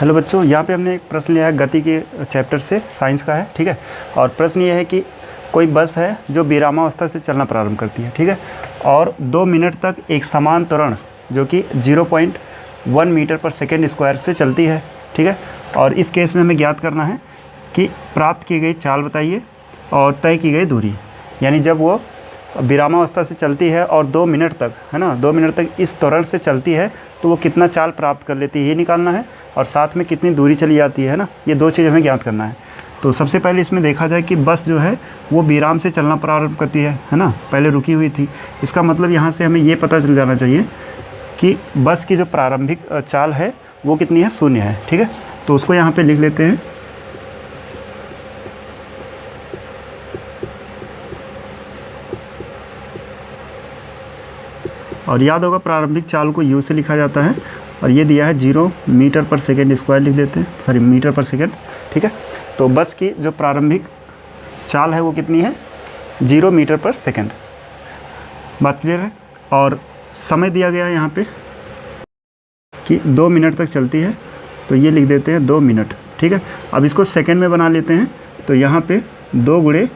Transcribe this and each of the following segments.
Hello बच्चों, यहाँ पे हमने एक प्रश्न लिया है गति के चैप्टर से, साइंस का है, ठीक है। और प्रश्न ये है कि कोई बस है जो विरामावस्था से चलना प्रारंभ करती है, ठीक है, और 2 मिनट तक एक समान त्वरण जो कि 0.1 मीटर पर सेकेंड स्क्वायर से चलती है, ठीक है। और इस केस में हमें ज्ञात करना है कि प्राप्त की गई चाल बताइए और तय की गई दूरी। यानी जब वो विरामावस्था से चलती है और 2 मिनट तक, है ना, 2 मिनट तक इस त्वरण से चलती है तो वो कितना चाल प्राप्त कर लेती है ये निकालना है, और साथ में कितनी दूरी चली जाती है ना, ये 2 चीज़ हमें ज्ञात करना है। तो सबसे पहले इसमें देखा जाए कि बस जो है वो विराम से चलना प्रारंभ करती है ना, पहले रुकी हुई थी। इसका मतलब यहाँ से हमें ये पता चल जाना चाहिए कि बस की जो प्रारंभिक चाल है वो कितनी है, 0 है, ठीक है। तो उसको यहाँ पर लिख लेते हैं। और याद होगा प्रारंभिक चाल को u से लिखा जाता है, और ये दिया है 0 मीटर पर सेकेंड स्क्वायर लिख देते हैं, सॉरी मीटर पर सेकेंड, ठीक है। तो बस की जो प्रारंभिक चाल है वो कितनी है, 0 मीटर पर सेकेंड। बात क्लियर है। और समय दिया गया है यहाँ पे कि 2 मिनट तक चलती है, तो ये लिख देते हैं 2 मिनट, ठीक है। अब इसको सेकेंड में बना लेते हैं, तो यहाँ पे 2 गुणे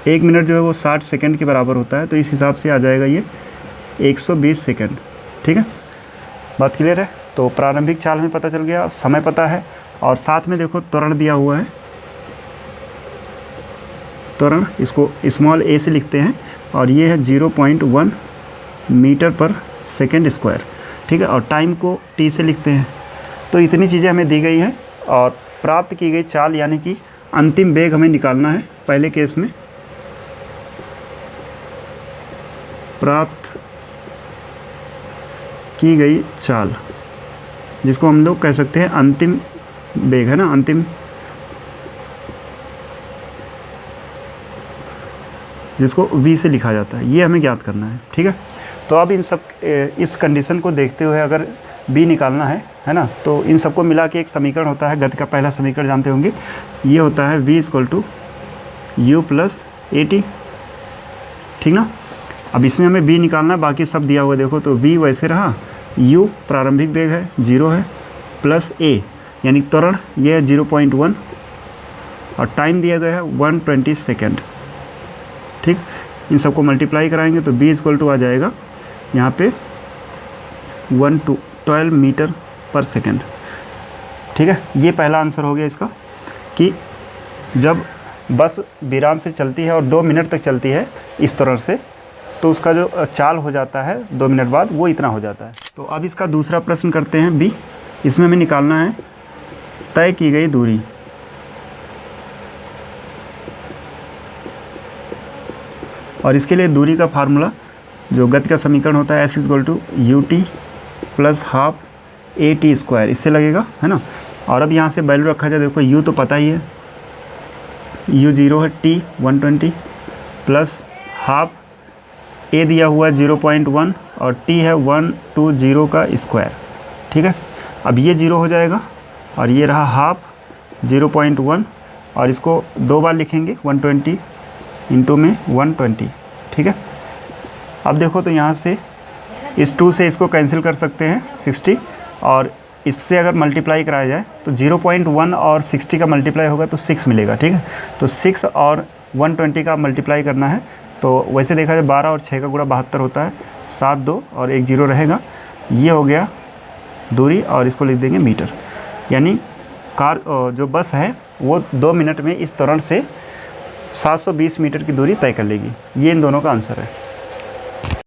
1 मिनट जो है वो 60 सेकेंड के बराबर होता है, तो इस हिसाब से आ जाएगा ये 120 सेकेंड, ठीक है। बात क्लियर है। तो प्रारंभिक चाल में पता चल गया, समय पता है, और साथ में देखो त्वरण दिया हुआ है, त्वरण इसको स्मॉल a से लिखते हैं, और ये है 0.1 मीटर पर सेकेंड स्क्वायर, ठीक है। और टाइम को t से लिखते हैं। तो इतनी चीज़ें हमें दी गई हैं, और प्राप्त की गई चाल यानी कि अंतिम वेग हमें निकालना है। पहले केस में प्राप्त की गई चाल, जिसको हम लोग कह सकते हैं अंतिम वेग, है ना, अंतिम, जिसको v से लिखा जाता है, ये हमें ज्ञात करना है, ठीक है। तो अब इस कंडीशन को देखते हुए अगर b निकालना है ना, तो इन सबको मिला के एक समीकरण होता है, गति का पहला समीकरण जानते होंगे, ये होता है v = u + at, ठीक ना। अब इसमें हमें b निकालना है, बाकी सब दिया हुआ देखो, तो v वैसे रहा, u प्रारंभिक वेग है 0 है, प्लस a यानी त्वरण ये है 0.1, और टाइम दिया गया है 120 सेकेंड, ठीक। इन सबको मल्टीप्लाई कराएंगे तो b = आ जाएगा यहाँ पे 12 मीटर पर सेकेंड, ठीक है। ये पहला आंसर हो गया इसका, कि जब बस विराम से चलती है और 2 मिनट तक चलती है इस तरह से, तो उसका जो चाल हो जाता है 2 मिनट बाद वो इतना हो जाता है। तो अब इसका दूसरा प्रश्न करते हैं बी। इसमें हमें निकालना है तय की गई दूरी। और इसके लिए दूरी का फार्मूला, जो गति का समीकरण होता है, s = ut + ½ at², इससे लगेगा, है ना। और अब यहाँ से वैल्यू रखा जाए, देखो u तो पता ही है, u 0 है, t 120 प्लस ½ a दिया हुआ है 0.1, और t है 120 का स्क्वायर, ठीक है। अब ये 0 हो जाएगा, और ये रहा ½ 0.1, और इसको 2 बार लिखेंगे, 120 इंटू में 120, ठीक है। अब देखो तो यहाँ से इस 2 से इसको कैंसिल कर सकते हैं 60, और इससे अगर मल्टीप्लाई कराया जाए तो 0.1 और 60 का मल्टीप्लाई होगा तो 6 मिलेगा, ठीक है। तो 6 और 120 का मल्टीप्लाई करना है, तो वैसे देखा जाए 12 और 6 का गुणा 72 होता है, 7 2 और 1 0 रहेगा। ये हो गया दूरी, और इसको लिख देंगे मीटर। यानी कार जो बस है वो 2 मिनट में इस त्वरण से 720 मीटर की दूरी तय कर लेगी। ये इन दोनों का आंसर है।